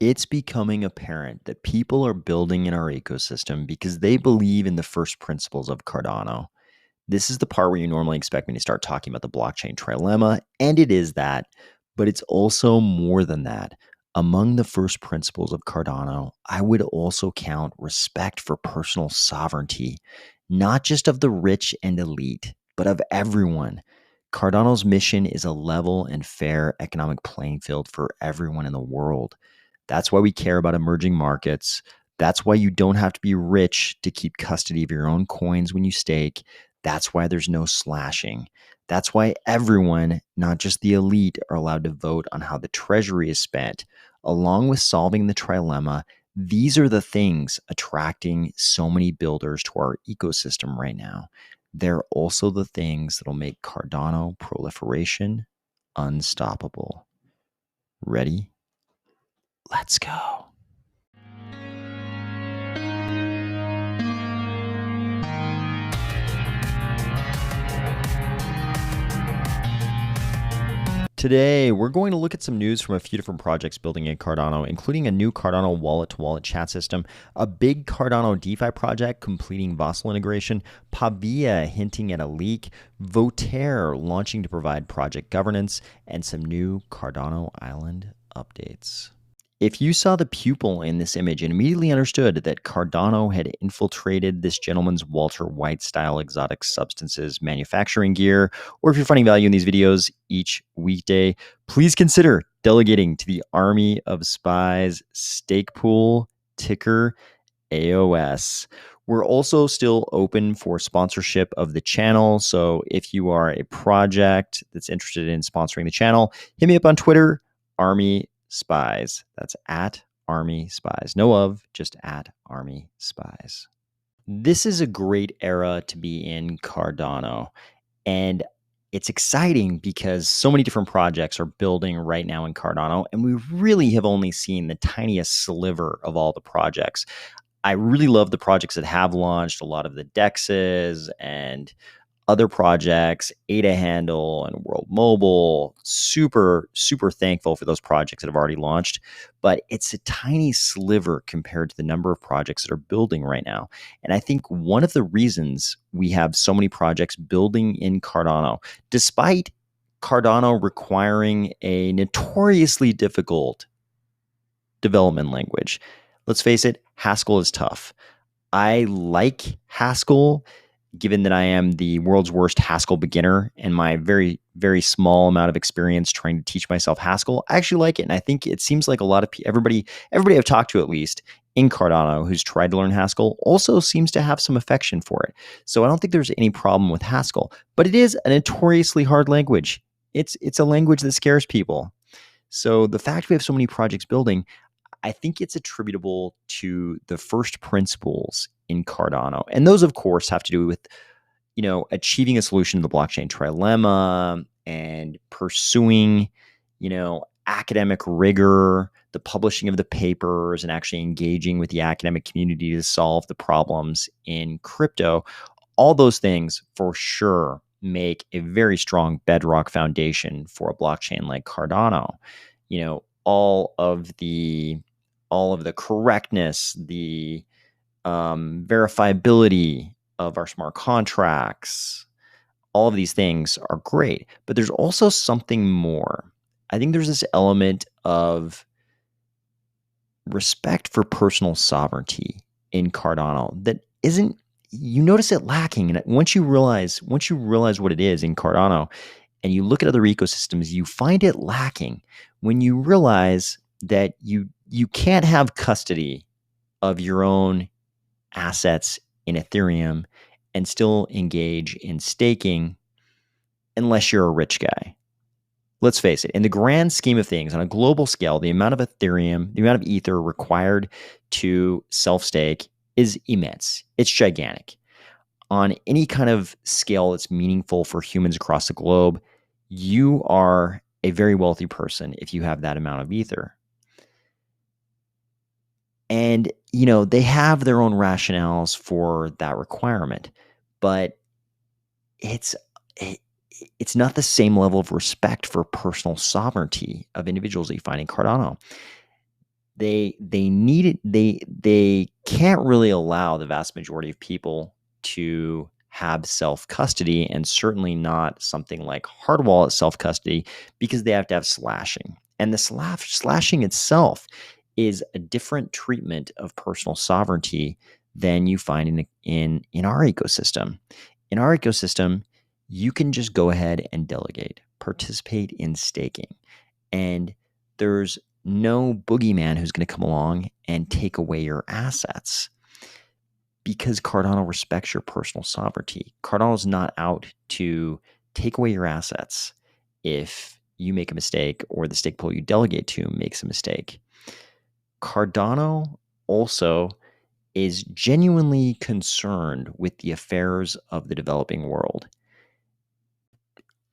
It's becoming apparent that people are building in our ecosystem because they believe in the first principles of Cardano. This is the part where you normally expect me to start talking about the blockchain trilemma, and it is that, but it's also more than that. Among the first principles of Cardano, I would also count respect for personal sovereignty, not just of the rich and elite, but of everyone. Cardano's mission is a level and fair economic playing field for everyone in the world. That's why we care about emerging markets. That's why you don't have to be rich to keep custody of your own coins when you stake. That's why there's no slashing. That's why everyone, not just the elite, are allowed to vote on how the treasury is spent. Along with solving the trilemma, these are the things attracting so many builders to our ecosystem right now. They're also the things that'll make Cardano proliferation unstoppable. Ready? Let's go. Today, we're going to look at some news from a few different projects building in Cardano, including a new Cardano wallet-to-wallet chat system, a big Cardano DeFi project completing Vasil Integration, Pavia hinting at a leak, Voteaire launching to provide project governance, and some new Cardano Island updates. If you saw the pupil in this image and immediately understood that Cardano had infiltrated this gentleman's Walter White style exotic substances manufacturing gear, or if you're finding value in these videos each weekday, please consider delegating to the Army of Spies stake pool, ticker AOS. We're also still open for sponsorship of the channel. So if you are a project that's interested in sponsoring the channel, hit me up on Twitter, Army Spies. That's at Army Spies. No of, just at Army Spies. This is a great era to be in Cardano. And it's exciting because so many different projects are building right now in Cardano. And we really have only seen the tiniest sliver of all the projects. I really love the projects that have launched, a lot of the DEXs and other projects, ADA Handle and World Mobile. Super, super thankful for those projects that have already launched, but it's a tiny sliver compared to the number of projects that are building right now. And I think one of the reasons we have so many projects building in Cardano, despite Cardano requiring a notoriously difficult development language. Let's face it, Haskell is tough. I like Haskell, given that I am the world's worst Haskell beginner and my very, very small amount of experience trying to teach myself Haskell. I actually like it. And I think it seems like a lot of everybody I've talked to, at least in Cardano, who's tried to learn Haskell also seems to have some affection for it. So I don't think there's any problem with Haskell, but it is a notoriously hard language. It's a language that scares people. So the fact we have so many projects building, I think it's attributable to the first principles in Cardano. And those, of course, have to do with, achieving a solution to the blockchain trilemma and pursuing, academic rigor, the publishing of the papers, and actually engaging with the academic community to solve the problems in crypto. All those things for sure make a very strong bedrock foundation for a blockchain like Cardano. All of the correctness, the verifiability of our smart contracts, all of these things are great. But there's also something more. I think there's this element of respect for personal sovereignty in Cardano that isn't, you notice it lacking. And once you realize what it is in Cardano and you look at other ecosystems, you find it lacking when you realize that you can't have custody of your own assets in Ethereum and still engage in staking unless you're a rich guy. Let's face it, in the grand scheme of things, on a global scale, the amount of Ethereum, the amount of Ether required to self-stake is immense. It's gigantic. On any kind of scale that's meaningful for humans across the globe, you are a very wealthy person if you have that amount of Ether. And, they have their own rationales for that requirement, but it's not the same level of respect for personal sovereignty of individuals that you find in Cardano. they need it. They can't really allow the vast majority of people to have self custody, and certainly not something like hard wallet self custody, because they have to have slashing. And the slashing itself is a different treatment of personal sovereignty than you find in our ecosystem. In our ecosystem, you can just go ahead and delegate, participate in staking, and there's no boogeyman who's going to come along and take away your assets, because Cardano respects your personal sovereignty. Cardano is not out to take away your assets if you make a mistake or the stake pool you delegate to makes a mistake. Cardano also is genuinely concerned with the affairs of the developing world.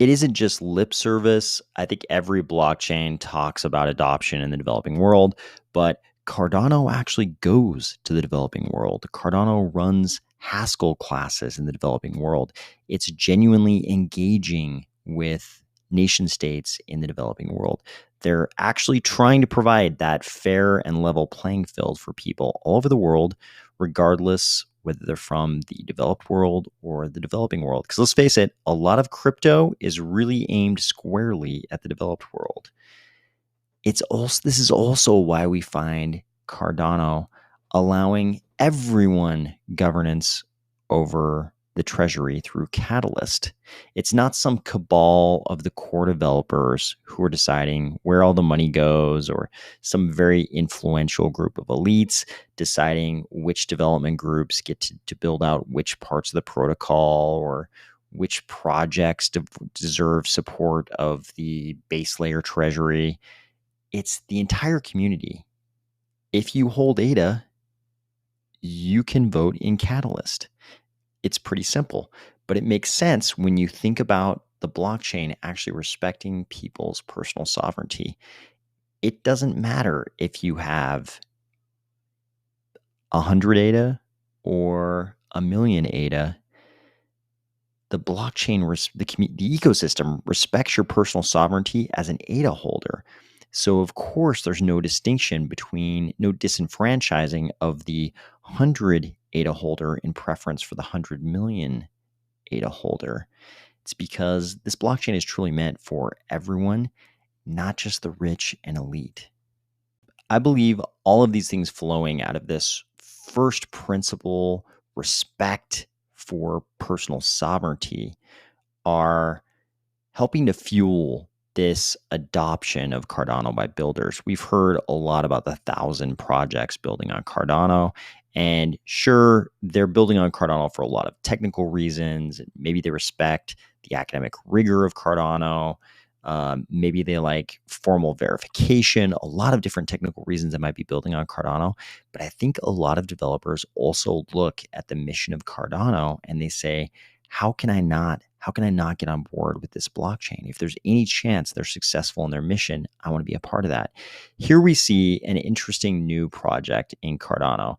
It isn't just lip service. I think every blockchain talks about adoption in the developing world, but Cardano actually goes to the developing world. Cardano runs Haskell classes in the developing world. It's genuinely engaging with nation states in the developing world. They're actually trying to provide that fair and level playing field for people all over the world, regardless whether they're from the developed world or the developing world. Because let's face it, a lot of crypto is really aimed squarely at the developed world. This is also why we find Cardano allowing everyone governance over the treasury through Catalyst. It's not some cabal of the core developers who are deciding where all the money goes, or some very influential group of elites deciding which development groups get to build out which parts of the protocol, or which projects deserve support of the base layer treasury. It's the entire community. If you hold ADA, you can vote in Catalyst. It's pretty simple, but it makes sense when you think about the blockchain actually respecting people's personal sovereignty. It doesn't matter if you have 100 ADA or a million ADA. The blockchain, the ecosystem respects your personal sovereignty as an ADA holder. So of course, there's no distinction between, no disenfranchising of the 100 ADA holder in preference for the 100 million ADA holder. It's because this blockchain is truly meant for everyone, not just the rich and elite. I believe all of these things flowing out of this first principle, respect for personal sovereignty, are helping to fuel this adoption of Cardano by builders. We've heard a lot about the 1,000 projects building on Cardano. And sure, they're building on Cardano for a lot of technical reasons. Maybe they respect the academic rigor of Cardano. Maybe they like formal verification, a lot of different technical reasons that might be building on Cardano. But I think a lot of developers also look at the mission of Cardano and they say, how can I not get on board with this blockchain? If there's any chance they're successful in their mission, I want to be a part of that. Here we see an interesting new project in Cardano.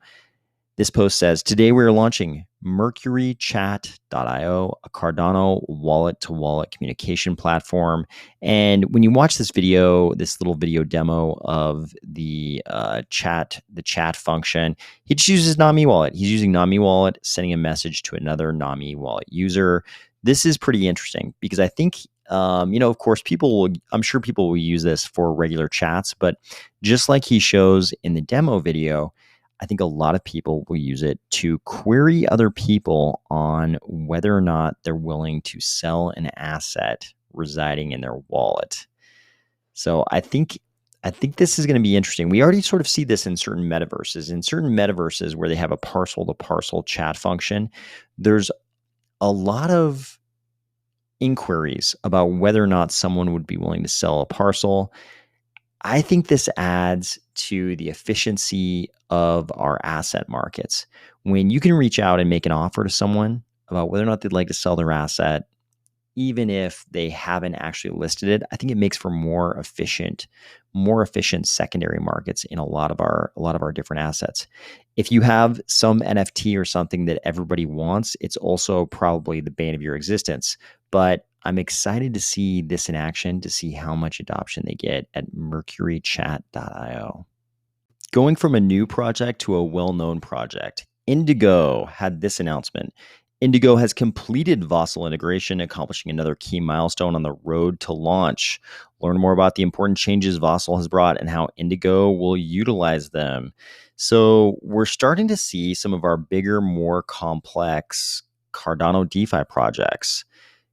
This post says, today we are launching Mercury Chat.io, a Cardano wallet-to-wallet communication platform. And when you watch this video, this little video demo of the chat function, he just uses Nami Wallet. He's using Nami Wallet, sending a message to another Nami Wallet user. This is pretty interesting because I think, of course, I'm sure people will use this for regular chats, but just like he shows in the demo video, I think a lot of people will use it to query other people on whether or not they're willing to sell an asset residing in their wallet. So I think this is going to be interesting. We already sort of see this in certain metaverses. In certain metaverses where they have a parcel-to-parcel chat function, there's a lot of inquiries about whether or not someone would be willing to sell a parcel. I think this adds to the efficiency of our asset markets. When you can reach out and make an offer to someone about whether or not they'd like to sell their asset, even if they haven't actually listed it, I think it makes for more efficient secondary markets in a lot of our different assets. If you have some NFT or something that everybody wants, it's also probably the bane of your existence. But I'm excited to see this in action, to see how much adoption they get at mercurychat.io. Going from a new project to a well-known project, Indigo had this announcement. Indigo has completed Vasil integration, accomplishing another key milestone on the road to launch. Learn more about the important changes Vasil has brought and how Indigo will utilize them. So we're starting to see some of our bigger, more complex Cardano DeFi projects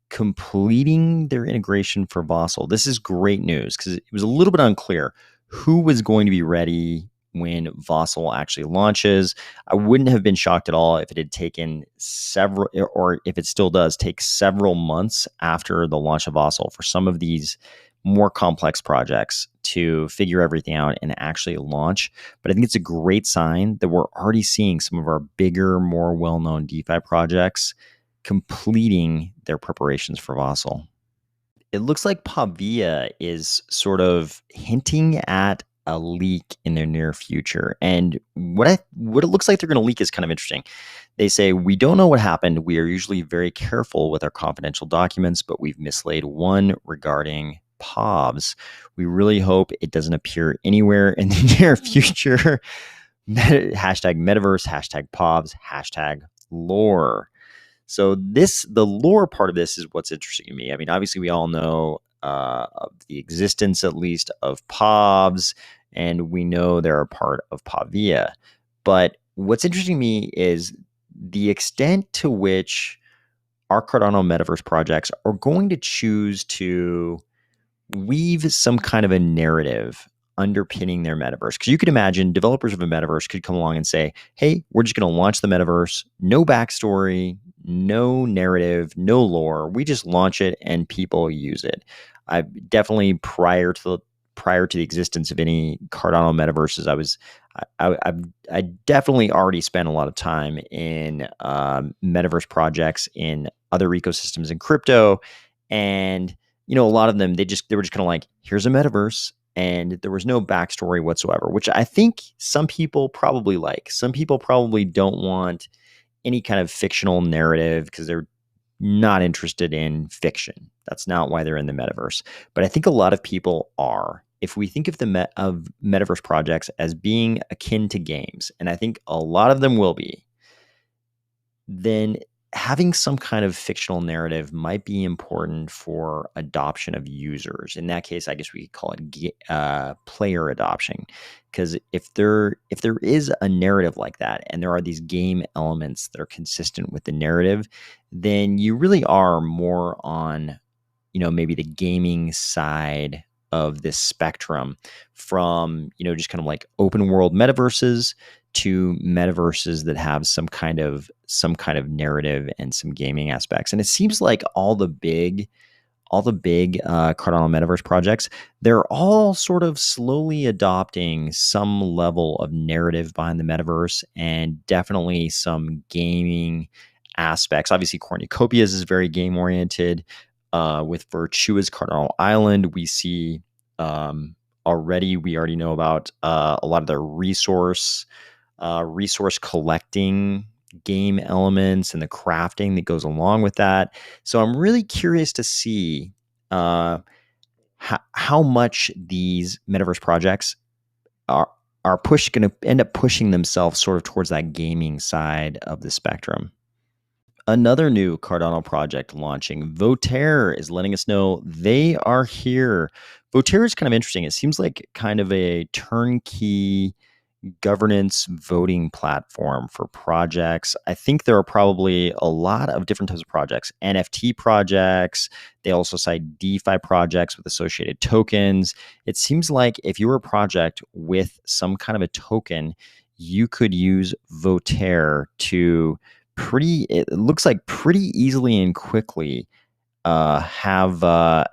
completing their integration for Vasil. This is great news because it was a little bit unclear who was going to be ready when Vasil actually launches. I wouldn't have been shocked at all if it had taken several, or if it still does take several months after the launch of Vasil for some of these more complex projects to figure everything out and actually launch. But I think it's a great sign that we're already seeing some of our bigger, more well-known DeFi projects completing their preparations for Vasil. It looks like Pavia is sort of hinting at a leak in their near future. And what it looks like they're going to leak is kind of interesting. They say, we don't know what happened. We are usually very careful with our confidential documents, but we've mislaid one regarding POVs. We really hope it doesn't appear anywhere in the near future. Hashtag metaverse, hashtag POVs, hashtag lore. So the lore part of this is what's interesting to me. I mean, obviously we all know of the existence, at least, of POVs, and we know they're a part of Pavia. But what's interesting to me is the extent to which our Cardano metaverse projects are going to choose to weave some kind of a narrative underpinning their metaverse. Because you could imagine developers of a metaverse could come along and say, hey, we're just going to launch the metaverse, no backstory, no narrative, no lore. We just launch it and people use it. I definitely prior to the existence of any Cardano metaverses, I definitely already spent a lot of time in metaverse projects in other ecosystems in crypto, and a lot of them they were just kind of like, here's a metaverse, and there was no backstory whatsoever, which I think some people probably like. Some people probably don't want any kind of fictional narrative because they're not interested in fiction. That's not why they're in the metaverse. But I think a lot of people are. If we think of the of metaverse projects as being akin to games, and I think a lot of them will be, then having some kind of fictional narrative might be important for adoption of users. In that case, I guess we could call it player adoption, because if there is a narrative like that, and there are these game elements that are consistent with the narrative, then you really are more on, maybe the gaming side of this spectrum, from just kind of like open world metaverses to metaverses that have some kind of narrative and some gaming aspects. And it seems like all the big Cardano metaverse projects, they're all sort of slowly adopting some level of narrative behind the metaverse, and definitely some gaming aspects. Obviously, Cornucopias is very game oriented. With Virtua's Cardano Island, we see we already know about a lot of their resource collecting game elements and the crafting that goes along with that. So I'm really curious to see how much these metaverse projects are going to end up pushing themselves sort of towards that gaming side of the spectrum. Another new Cardano project launching, Voteaire, is letting us know they are here. Voteaire is kind of interesting. It seems like kind of a turnkey governance voting platform for projects. I think there are probably a lot of different types of projects, NFT projects. They also cite DeFi projects with associated tokens. It seems like if you were a project with some kind of a token, you could use Voteaire to it looks like pretty easily and quickly have a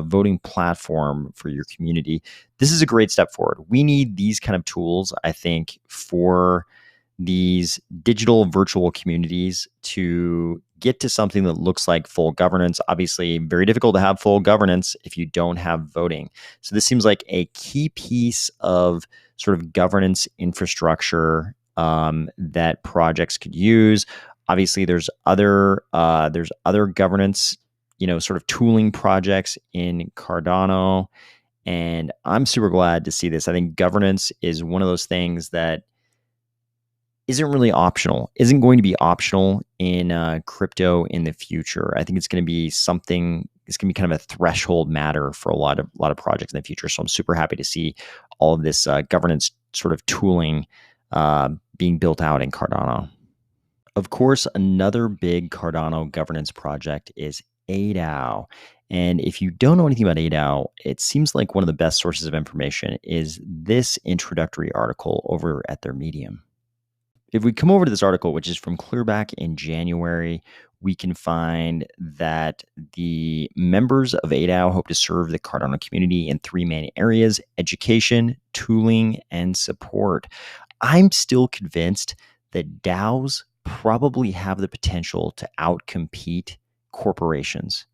voting platform for your community. This is a great step forward. We need these kind of tools, I think, for these digital virtual communities to get to something that looks like full governance. Obviously, very difficult to have full governance if you don't have voting. So this seems like a key piece of sort of governance infrastructure that projects could use. Obviously, there's other governance, sort of tooling projects in Cardano, And I'm super glad to see this. I think governance is one of those things that isn't really optional, isn't going to be optional in crypto in the future. I think it's going to be something, it's going to be kind of a threshold matter for a lot of projects in the future. So I'm super happy to see all of this governance sort of tooling being built out in Cardano. Of course, another big Cardano governance project is ADAO. And if you don't know anything about ADAO, it seems like one of the best sources of information is this introductory article over at their Medium. If we come over to this article, which is from Clearback in January, we can find that the members of ADAO hope to serve the Cardano community in three main areas: education, tooling, and support. I'm still convinced that DAOs probably have the potential to outcompete corporations.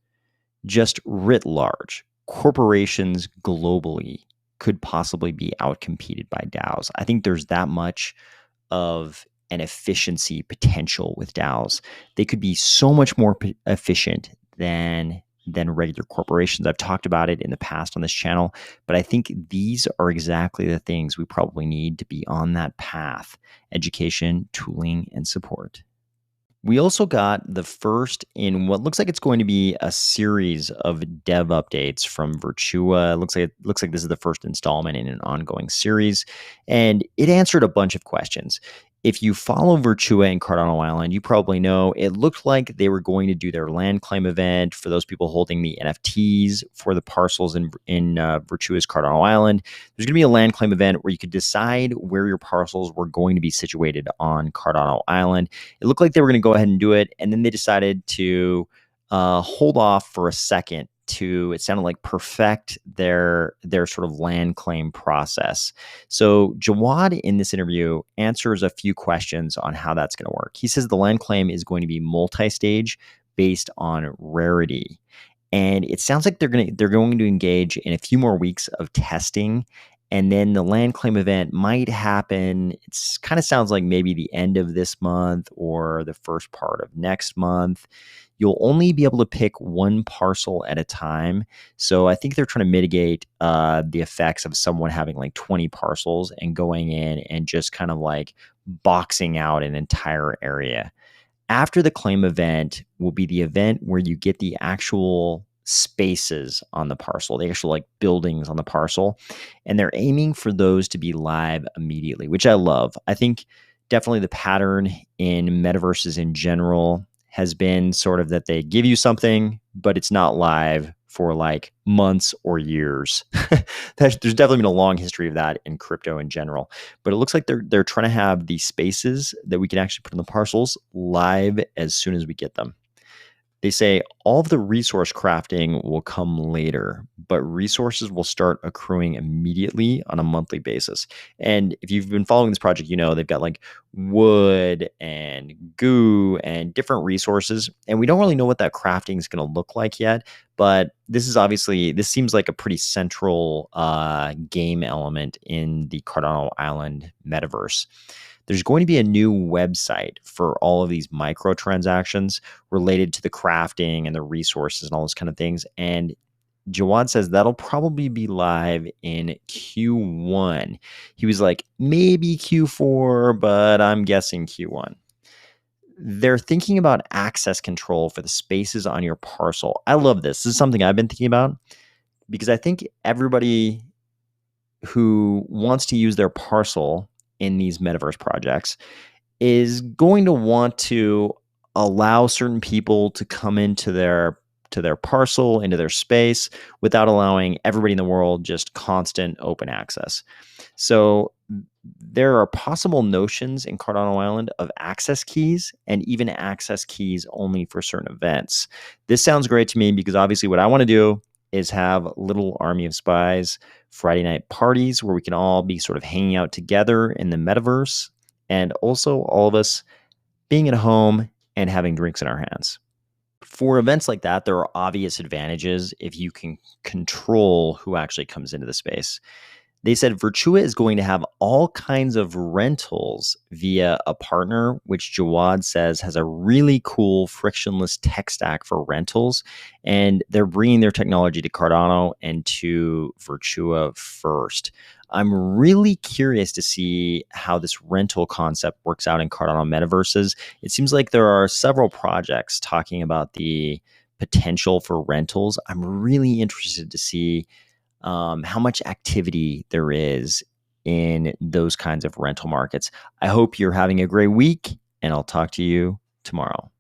Just writ large, corporations globally could possibly be outcompeted by DAOs. I think there's that much of an efficiency potential with DAOs. They could be so much more efficient than regular corporations. I've talked about it in the past on this channel, but I think these are exactly the things we probably need to be on that path: education, tooling, and support. We also got the first in what looks like it's going to be a series of dev updates from Virtua. It looks like this is the first installment in an ongoing series, and it answered a bunch of questions. If you follow Virtua and Cardano Island, you probably know it looked like they were going to do their land claim event for those people holding the NFTs for the parcels in Virtua's Cardano Island. There's going to be a land claim event where you could decide where your parcels were going to be situated on Cardano Island. It looked like they were going to go ahead and do it, and then they decided to hold off for a second to, it sounded like, perfect their sort of land claim process. So Jawad in this interview answers a few questions on how that's going to work. He says the land claim is going to be multi-stage based on rarity. And it sounds like they're going to engage in a few more weeks of testing, and then the land claim event might happen. It's kind of sounds like maybe the end of this month or the first part of next month. You'll only be able to pick one parcel at a time. So I think they're trying to mitigate the effects of someone having like 20 parcels and going in and just kind of like boxing out an entire area. After the claim event will be the event where you get the actual spaces on the parcel, the actual like buildings on the parcel, and they're aiming for those to be live immediately, which I love. I think definitely the pattern in metaverses in general has been sort of that they give you something, but it's not live for like months or years. There's definitely been a long history of that in crypto in general, but it looks like they're trying to have these spaces that we can actually put on the parcels live as soon as we get them. They say all of the resource crafting will come later, but resources will start accruing immediately on a monthly basis. And if you've been following this project, you know they've got like wood and goo and different resources. And we don't really know what that crafting is going to look like yet. But this seems like a pretty central game element in the Cardano Island metaverse. There's going to be a new website for all of these microtransactions related to the crafting and the resources and all those kind of things. And Jawad says that'll probably be live in Q1. He was like, maybe Q4, but I'm guessing Q1. They're thinking about access control for the spaces on your parcel. I love this. This is something I've been thinking about because I think everybody who wants to use their parcel in these metaverse projects is going to want to allow certain people to come into their parcel, into their space, without allowing everybody in the world just constant open access. So there are possible notions in Cardano Island of access keys and even access keys only for certain events. This sounds great to me because obviously what I want to do is have a little army of spies Friday night parties where we can all be sort of hanging out together in the metaverse, and also all of us being at home and having drinks in our hands. For events like that, there are obvious advantages if you can control who actually comes into the space. They said Virtua is going to have all kinds of rentals via a partner, which Jawad says has a really cool frictionless tech stack for rentals. And they're bringing their technology to Cardano and to Virtua first. I'm really curious to see how this rental concept works out in Cardano metaverses. It seems like there are several projects talking about the potential for rentals. I'm really interested to see how much activity there is in those kinds of rental markets. I hope you're having a great week, and I'll talk to you tomorrow.